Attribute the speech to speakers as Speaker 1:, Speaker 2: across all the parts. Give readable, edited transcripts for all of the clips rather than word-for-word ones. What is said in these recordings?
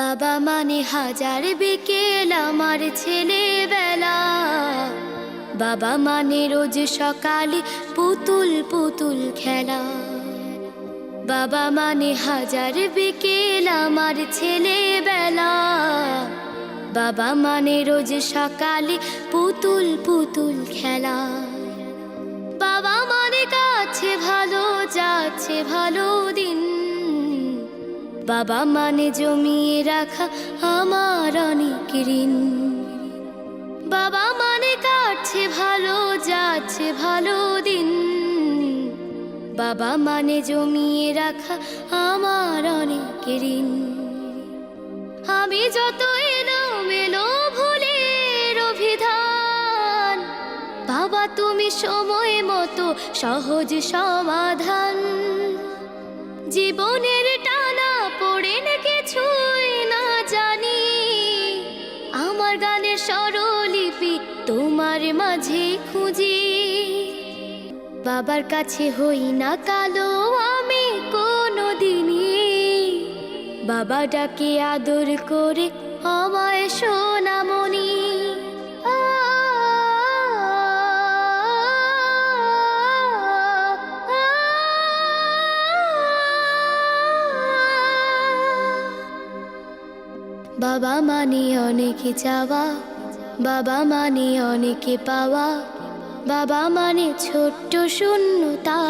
Speaker 1: বাবা মানে হাজার বিকেল আমার ছেলেবেলা। বাবা মানে রোজ সকালে পুতুল পুতুল খেলা। বাবা মানে হাজার বিকেল আমার ছেলেবেলা। বাবা মানে রোজ সকালে পুতুল পুতুল খেলা। বাবা মানে কাছে ভালো যাচ্ছে ভালো দিন। বাবা মানে জমিয়ে রাখা আমার অনেক ঋণ। বাবা মানে কাটছে ভালো যাচ্ছে ভালো দিন। বাবা মানে জমিয়ে রাখা আমার অনেক ঋণ। আমি যত এলোমেলো ভুলের অভিধান, বাবা তুমি সময় মতো সহজ সমাধান। জীবনের টানা পড়েন কিছুই না জানি, আমার গানের স্বরলিপি তোমার মাঝে খুঁজি। বাবার কাছে হই না কালো আমি কোনো দিনই, বাবা ডাকে আদর করে আমায় সোনামণি। বাবা মানে অনেক চাওয়া, বাবা মানে অনেকে পাওয়া। বাবা মানে ছোট্ট শূন্যতা,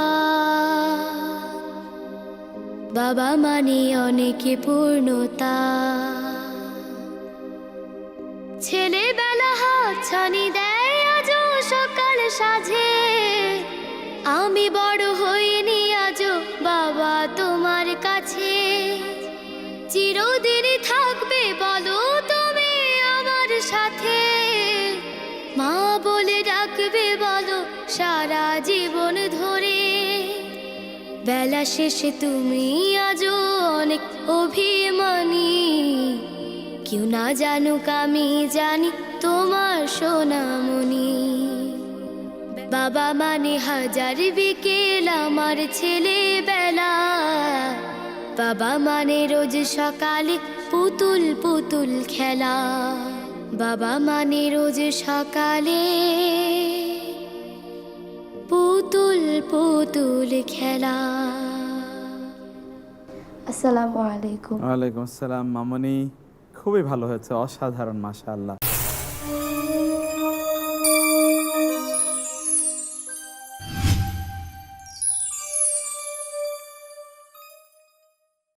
Speaker 1: বাবা মানে অনেকে পূর্ণতা। ছেলেবেলা হাতছানি দেয় আজও সকাল সাজে। আমি বড় হইনি আজও বাবা তোমার কাছে। চিরদিনই থাকবে বলো তুমি আমার সাথে, মা বলে ডাকবে বলো সারা জীবন ধরে। বেলা শেষে তুমি আজও অনেক অভিমানী, কেউ না জানুক আমি জানি তোমার সোনামণি। বাবা মানে হাজার বিকেল আমার ছেলেবেলা। বাবা মানে রোজ সকালে পুতুল পুতুল খেলা। বাবা মানে রোজ সকালে পুতুল পুতুল খেলা।
Speaker 2: আসসালামু আলাইকুম।
Speaker 3: ওয়ালাইকুম আসসালাম। মামনি খুবই ভালো হয়েছে, অসাধারণ, মাশাআল্লাহ।